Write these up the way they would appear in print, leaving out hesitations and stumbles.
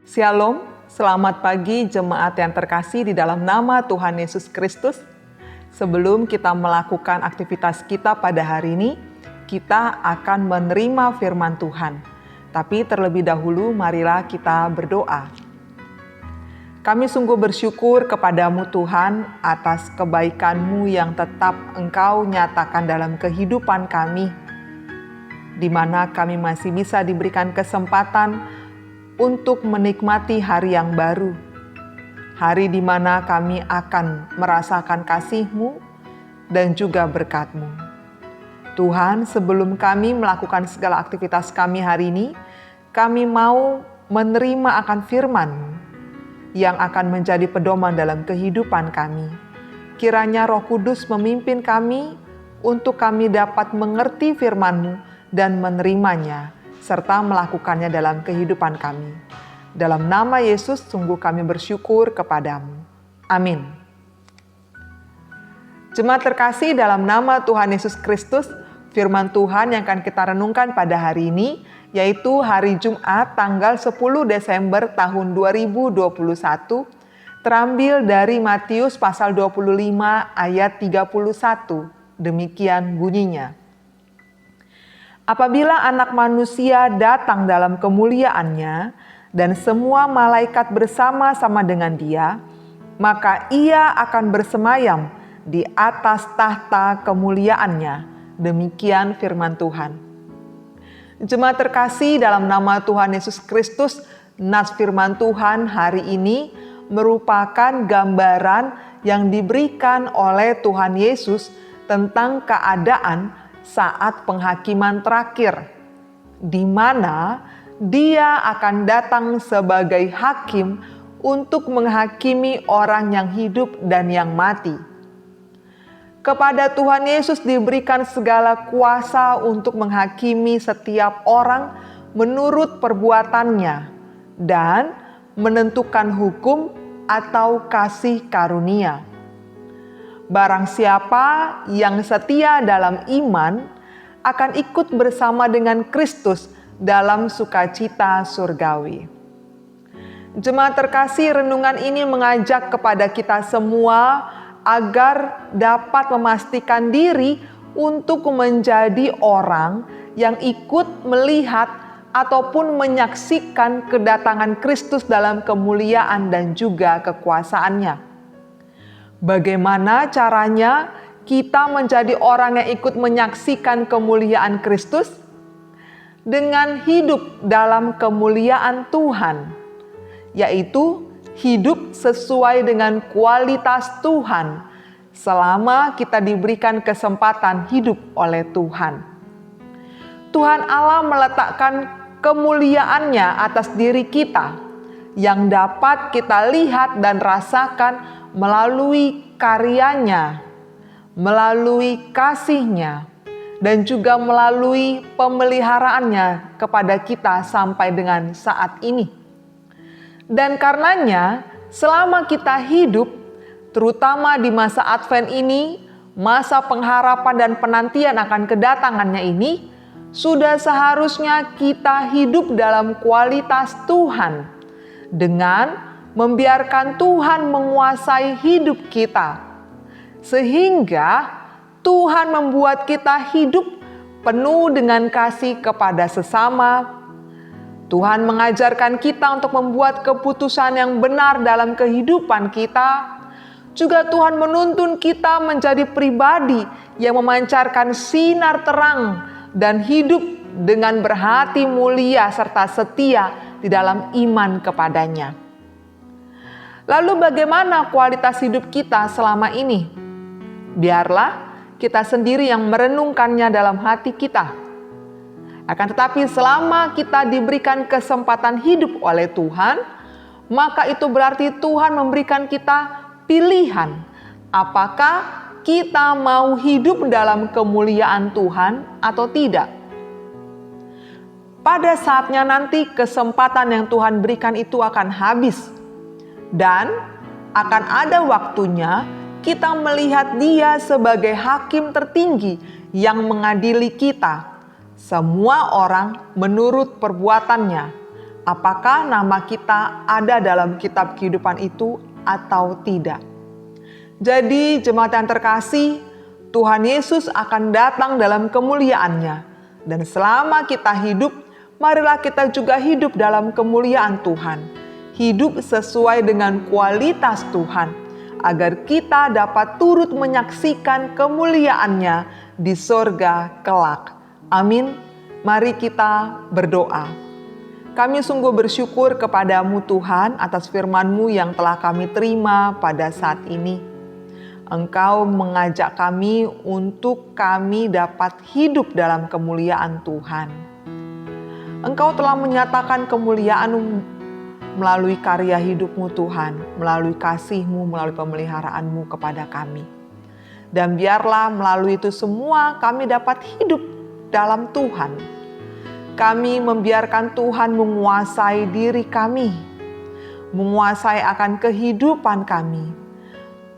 Shalom, selamat pagi jemaat yang terkasih di dalam nama Tuhan Yesus Kristus. Sebelum kita melakukan aktivitas kita pada hari ini, kita akan menerima firman Tuhan. Tapi terlebih dahulu marilah kita berdoa. Kami sungguh bersyukur kepadamu Tuhan atas kebaikan-Mu yang tetap Engkau nyatakan dalam kehidupan kami, di mana kami masih bisa diberikan kesempatan untuk menikmati hari yang baru. Hari di mana kami akan merasakan kasih-Mu dan juga berkat-Mu. Tuhan, sebelum kami melakukan segala aktivitas kami hari ini, kami mau menerima akan firman-Mu yang akan menjadi pedoman dalam kehidupan kami. Kiranya Roh Kudus memimpin kami untuk kami dapat mengerti firman-Mu dan menerimanya, serta melakukannya dalam kehidupan kami. Dalam nama Yesus, sungguh kami bersyukur kepadamu. Amin. Jemaat terkasih, dalam nama Tuhan Yesus Kristus, firman Tuhan yang akan kita renungkan pada hari ini, yaitu hari Jumat tanggal 10 Desember tahun 2021, terambil dari Matius pasal 25 ayat 31. Demikian bunyinya. Apabila Anak Manusia datang dalam kemuliaannya dan semua malaikat bersama-sama dengan Dia, maka Ia akan bersemayam di atas tahta kemuliaannya. Demikian firman Tuhan. Jemaat terkasih, dalam nama Tuhan Yesus Kristus, nas firman Tuhan hari ini merupakan gambaran yang diberikan oleh Tuhan Yesus tentang keadaan saat penghakiman terakhir, di mana Dia akan datang sebagai hakim untuk menghakimi orang yang hidup dan yang mati. Kepada Tuhan Yesus diberikan segala kuasa untuk menghakimi setiap orang menurut perbuatannya dan menentukan hukum atau kasih karunia. Barang siapa yang setia dalam iman akan ikut bersama dengan Kristus dalam sukacita surgawi. Jemaat terkasih, renungan ini mengajak kepada kita semua agar dapat memastikan diri untuk menjadi orang yang ikut melihat ataupun menyaksikan kedatangan Kristus dalam kemuliaan dan juga kekuasaannya. Bagaimana caranya kita menjadi orang yang ikut menyaksikan kemuliaan Kristus? Dengan hidup dalam kemuliaan Tuhan, yaitu hidup sesuai dengan kualitas Tuhan selama kita diberikan kesempatan hidup oleh Tuhan. Tuhan Allah meletakkan kemuliaannya atas diri kita yang dapat kita lihat dan rasakan melalui karyanya, melalui kasih-Nya, dan juga melalui pemeliharaannya kepada kita sampai dengan saat ini. Dan karenanya, selama kita hidup, terutama di masa Advent ini, masa pengharapan dan penantian akan kedatangannya ini, sudah seharusnya kita hidup dalam kualitas Tuhan, dengan membiarkan Tuhan menguasai hidup kita, sehingga Tuhan membuat kita hidup penuh dengan kasih kepada sesama. Tuhan mengajarkan kita untuk membuat keputusan yang benar dalam kehidupan kita. Juga Tuhan menuntun kita menjadi pribadi yang memancarkan sinar terang dan hidup dengan berhati mulia serta setia di dalam iman kepadanya. Lalu bagaimana kualitas hidup kita selama ini? Biarlah kita sendiri yang merenungkannya dalam hati kita. Akan tetapi selama kita diberikan kesempatan hidup oleh Tuhan, maka itu berarti Tuhan memberikan kita pilihan. Apakah kita mau hidup dalam kemuliaan Tuhan atau tidak? Pada saatnya nanti kesempatan yang Tuhan berikan itu akan habis. Dan akan ada waktunya kita melihat Dia sebagai hakim tertinggi yang mengadili kita. Semua orang menurut perbuatannya, apakah nama kita ada dalam kitab kehidupan itu atau tidak. Jadi jemaat yang terkasih, Tuhan Yesus akan datang dalam kemuliaan-Nya. Dan selama kita hidup, marilah kita juga hidup dalam kemuliaan Tuhan. Hidup sesuai dengan kualitas Tuhan, agar kita dapat turut menyaksikan kemuliaan-Nya di sorga kelak. Amin. Mari kita berdoa. Kami sungguh bersyukur kepadamu Tuhan atas firman-Mu yang telah kami terima pada saat ini. Engkau mengajak kami untuk kami dapat hidup dalam kemuliaan Tuhan. Engkau telah menyatakan kemuliaan-Mu melalui karya hidup-Mu Tuhan, melalui kasih-Mu, melalui pemeliharaanmu kepada kami. Dan biarlah melalui itu semua kami dapat hidup dalam Tuhan. Kami membiarkan Tuhan menguasai diri kami, menguasai akan kehidupan kami.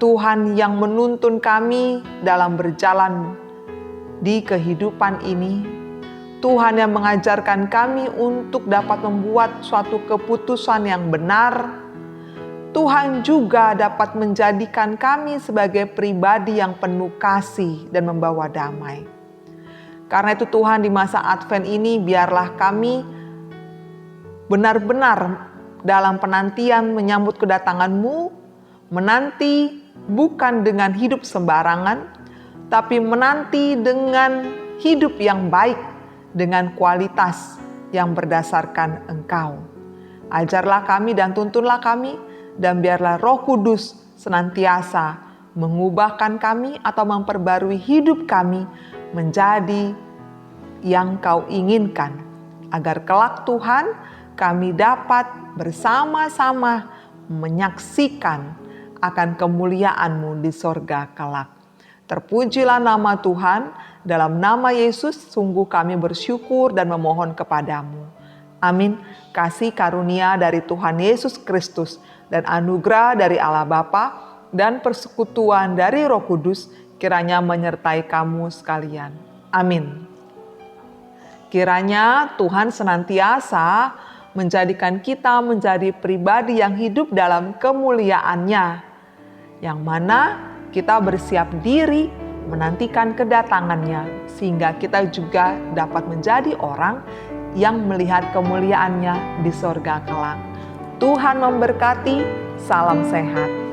Tuhan yang menuntun kami dalam berjalan di kehidupan ini. Tuhan yang mengajarkan kami untuk dapat membuat suatu keputusan yang benar. Tuhan juga dapat menjadikan kami sebagai pribadi yang penuh kasih dan membawa damai. Karena itu Tuhan, di masa Advent ini biarlah kami benar-benar dalam penantian menyambut kedatangan-Mu, menanti bukan dengan hidup sembarangan, tapi menanti dengan hidup yang baik, dengan kualitas yang berdasarkan Engkau. Ajarlah kami dan tuntunlah kami, dan biarlah Roh Kudus senantiasa mengubahkan kami atau memperbarui hidup kami menjadi yang Kau inginkan, agar kelak Tuhan kami dapat bersama-sama menyaksikan akan kemuliaan-Mu di sorga kelak. Terpujilah nama Tuhan. Dalam nama Yesus sungguh kami bersyukur dan memohon kepadamu. Amin. Kasih karunia dari Tuhan Yesus Kristus dan anugerah dari Allah Bapa dan persekutuan dari Roh Kudus kiranya menyertai kamu sekalian. Amin. Kiranya Tuhan senantiasa menjadikan kita menjadi pribadi yang hidup dalam kemuliaan-Nya, yang mana kita bersiap diri menantikan kedatangan-Nya, sehingga kita juga dapat menjadi orang yang melihat kemuliaan-Nya di sorga kelak. Tuhan memberkati, salam sehat.